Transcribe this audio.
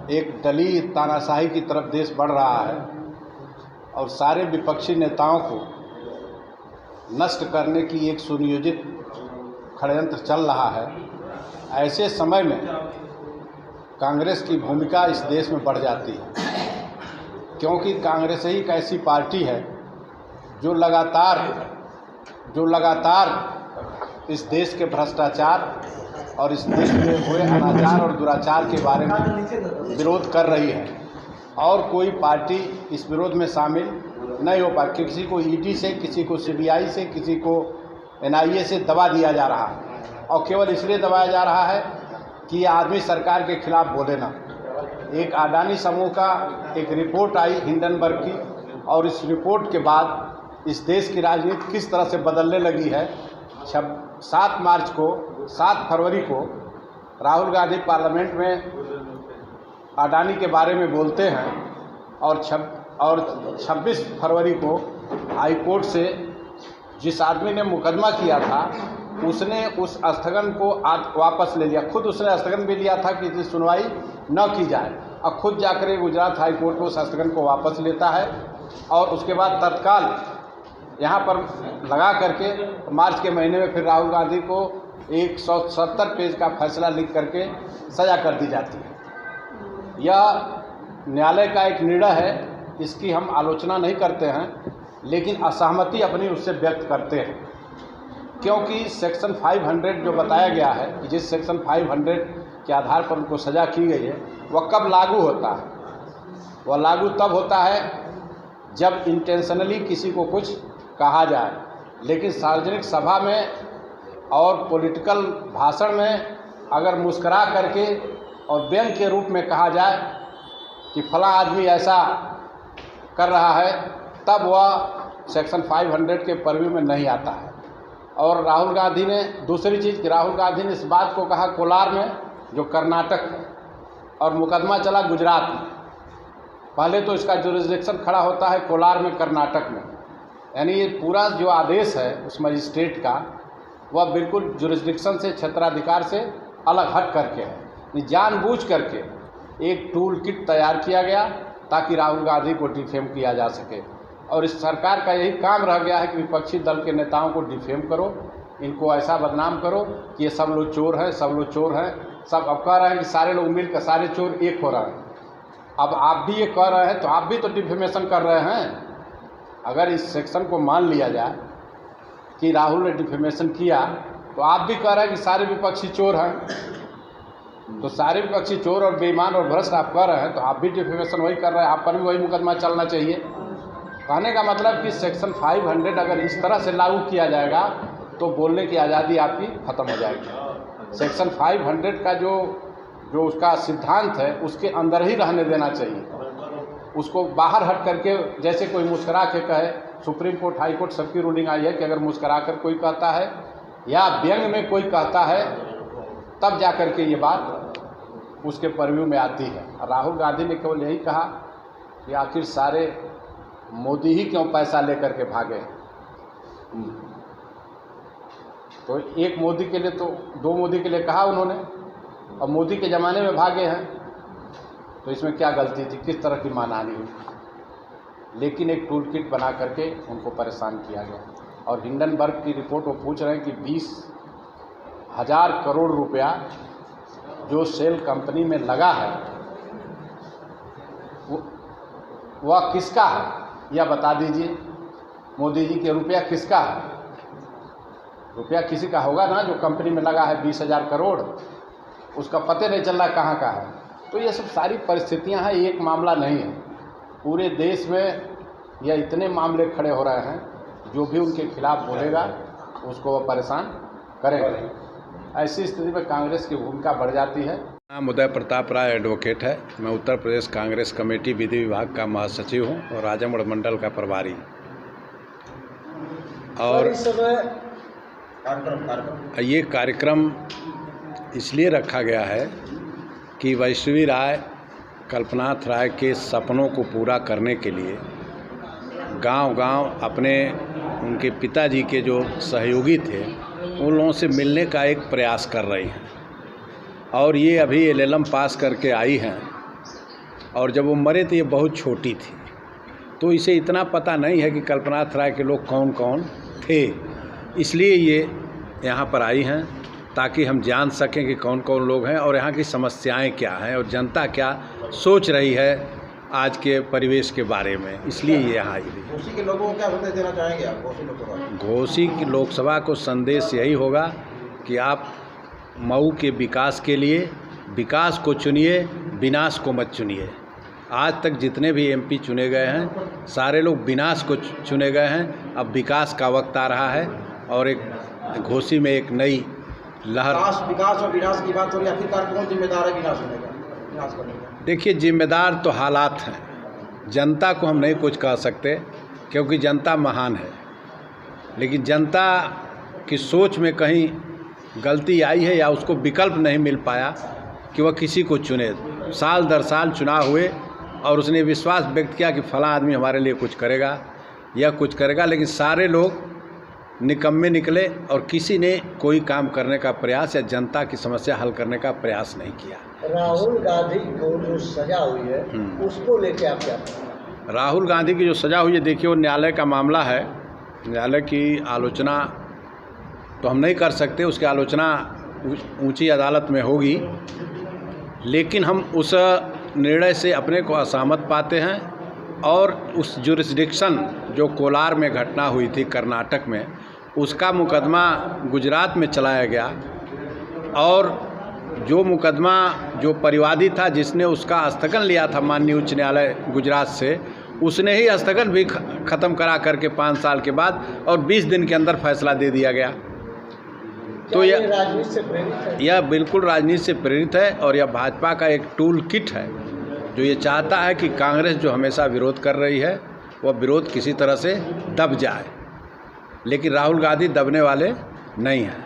एक दलीय तानाशाही की तरफ देश बढ़ रहा है और सारे विपक्षी नेताओं को नष्ट करने की एक सुनियोजित षड्यंत्र चल रहा है। ऐसे समय में कांग्रेस की भूमिका इस देश में बढ़ जाती है, क्योंकि कांग्रेस ही एक ऐसी पार्टी है जो लगातार इस देश के भ्रष्टाचार और इस देश में हुए अनाचार और दुराचार के बारे में विरोध कर रही है, और कोई पार्टी इस विरोध में शामिल नहीं हो पाती। किसी को ईडी से, किसी को सीबीआई से, किसी को एनआईए से दबा दिया जा रहा है, और केवल इसलिए दबाया जा रहा है कि ये आदमी सरकार के खिलाफ बोले ना। एक अडानी समूह का एक रिपोर्ट आई हिंडनबर्ग की, और इस रिपोर्ट के बाद इस देश की राजनीति किस तरह से बदलने लगी है। 7 फरवरी को राहुल गांधी पार्लियामेंट में अडानी के बारे में बोलते हैं, और 26 फरवरी को हाई कोर्ट से जिस आदमी ने मुकदमा किया था उसने उस स्थगन को वापस ले लिया। खुद उसने स्थगन भी लिया था कि सुनवाई न की जाए, और खुद जाकर गुजरात हाई कोर्ट में उस स्थगन को वापस लेता है, और उसके बाद तत्काल यहाँ पर लगा करके मार्च के महीने में फिर राहुल गांधी को 170 पेज का फैसला लिख करके सज़ा कर दी जाती है। यह न्यायालय का एक निर्णय है, इसकी हम आलोचना नहीं करते हैं, लेकिन असहमति अपनी उससे व्यक्त करते हैं, क्योंकि सेक्शन 500 जो बताया गया है कि जिस सेक्शन 500 के आधार पर उनको सज़ा की गई है वह कब लागू होता है। वह लागू तब होता है जब इंटेंशनली किसी को कुछ कहा जाए, लेकिन सार्वजनिक सभा में और पॉलिटिकल भाषण में अगर मुस्करा करके और व्यंग के रूप में कहा जाए कि फला आदमी ऐसा कर रहा है, तब वह सेक्शन 500 के परव्यू में नहीं आता है। और राहुल गांधी ने दूसरी चीज़ कि राहुल गांधी ने इस बात को कहा कोलार में, जो कर्नाटक है, और मुकदमा चला गुजरात में। पहले तो इसका जुरिस्डिक्शन खड़ा होता है कोलार में, कर्नाटक में, यानी ये पूरा जो आदेश है उस मजिस्ट्रेट का वह बिल्कुल जुरिस्डिक्शन से, क्षेत्राधिकार से अलग हट करके है। जानबूझ करके एक टूल किट तैयार किया गया ताकि राहुल गांधी को डिफेम किया जा सके, और इस सरकार का यही काम रह गया है कि विपक्षी दल के नेताओं को डिफेम करो, इनको ऐसा बदनाम करो कि ये सब लोग चोर हैं, सब लोग चोर हैं। सब अब कह रहे हैं कि सारे लोग मिलकर सारे चोर एक हो रहे हैं। अब आप भी ये कह रहे हैं तो आप भी तो डिफेमेशन कर रहे हैं। अगर इस सेक्शन को मान लिया जाए कि राहुल ने डिफेमेशन किया, तो आप भी कह रहे हैं कि सारे विपक्षी चोर हैं। तो सारे विपक्षी चोर और बेईमान और भ्रष्ट आप कह रहे हैं, तो आप भी डिफेमेशन वही कर रहे हैं, आप पर भी वही मुकदमा चलना चाहिए। कहने का मतलब कि सेक्शन 500 अगर इस तरह से लागू किया जाएगा तो बोलने की आज़ादी आपकी ख़त्म हो जाएगी। सेक्शन 500 का जो उसका सिद्धांत है उसके अंदर ही रहने देना चाहिए, उसको बाहर हट करके जैसे कोई मुस्करा के कहे। सुप्रीम कोर्ट, हाई कोर्ट सबकी रूलिंग आई है कि अगर मुस्करा कर कोई कहता है या व्यंग में कोई कहता है तब जा कर के ये बात उसके परव्यू में आती है। राहुल गांधी ने केवल यही कहा कि आखिर सारे मोदी ही क्यों पैसा लेकर के भागे। तो एक मोदी के लिए तो 2 मोदी के लिए कहा उन्होंने, और मोदी के ज़माने में भागे हैं, तो इसमें क्या गलती थी, किस तरह की मानहानि हुई। लेकिन एक टूल किट बना करके उनको परेशान किया गया। और हिंडनबर्ग की रिपोर्ट वो पूछ रहे हैं कि 20,000 करोड़ रुपया जो सेल कंपनी में लगा है वह किसका है, यह बता दीजिए। मोदी जी के रुपया किसका है? रुपया किसी का होगा ना, जो कंपनी में लगा है 20,000 करोड़, उसका पता नहीं चल रहा कहाँ का है। तो ये सब सारी परिस्थितियां हैं, एक मामला नहीं है। पूरे देश में यह इतने मामले खड़े हो रहे हैं, जो भी उनके खिलाफ बोलेगा उसको वो परेशान करेगा। ऐसी स्थिति में कांग्रेस की भूमिका बढ़ जाती है। नाम उदय प्रताप राय एडवोकेट है। मैं उत्तर प्रदेश कांग्रेस कमेटी विधि विभाग का महासचिव हूं और आजमगढ़ मंडल का प्रभारी। और ये कार्यक्रम इसलिए रखा गया है कि वैष्णवी राय, कल्पनाथ राय के सपनों को पूरा करने के लिए गांव-गांव अपने उनके पिताजी के जो सहयोगी थे उन लोगों से मिलने का एक प्रयास कर रही हैं। और ये अभी LLM पास करके आई हैं और जब वो मरे तो ये बहुत छोटी थी। तो इसे इतना पता नहीं है कि कल्पनाथ राय के लोग कौन कौन थे, इसलिए ये यहाँ पर आई हैं ताकि हम जान सकें कि कौन कौन लोग हैं और यहाँ की समस्याएं क्या हैं और जनता क्या सोच रही है आज के परिवेश के बारे में, इसलिए ये यहाँ आई हुई। घोसी के लोगों को क्या संदेश देना चाहेंगे आप घोसी लोकसभा? घोसी की लोकसभा को संदेश यही होगा कि आप मऊ के विकास के लिए विकास को चुनिए, विनाश को मत चुनिए। आज तक जितने भी एमपी चुने गए हैं सारे लोग विनाश को चुने गए हैं। अब विकास का वक्त आ रहा है और एक घोसी में एक नई लहर। विकास और विनाश की बात हो रही है, आखिरकार कौन जिम्मेदार है विनाश होने का, विनाश करने का? देखिए, जिम्मेदार तो हालात हैं, जनता को हम नहीं कुछ कह सकते क्योंकि जनता महान है, लेकिन जनता की सोच में कहीं गलती आई है या उसको विकल्प नहीं मिल पाया कि वह किसी को चुने। साल दर साल चुनाव हुए और उसने विश्वास व्यक्त किया कि फलां आदमी हमारे लिए कुछ करेगा या कुछ करेगा, लेकिन सारे लोग निकम्मे निकले और किसी ने कोई काम करने का प्रयास या जनता की समस्या हल करने का प्रयास नहीं किया। राहुल गांधी को जो सजा हुई है उसको लेके आप क्या? राहुल गांधी की जो सजा हुई है, देखिए वो न्यायालय का मामला है, न्यायालय की आलोचना तो हम नहीं कर सकते, उसकी आलोचना ऊंची अदालत में होगी, लेकिन हम उस निर्णय से अपने को असहमत पाते हैं और उस जुरिस्डिक्शन जो कोलार में घटना हुई थी कर्नाटक में, उसका मुकदमा गुजरात में चलाया गया और जो मुकदमा जो परिवादी था जिसने उसका स्थगन लिया था माननीय उच्च न्यायालय गुजरात से, उसने ही स्थगन भी ख़त्म करा करके 5 साल के बाद और 20 दिन के अंदर फैसला दे दिया गया। तो यह राजनीति से प्रेरित है? यह बिल्कुल राजनीति से प्रेरित है और यह भाजपा का एक टूल किट है जो ये चाहता है कि कांग्रेस जो हमेशा विरोध कर रही है वह विरोध किसी तरह से दब जाए, लेकिन राहुल गांधी दबने वाले नहीं हैं।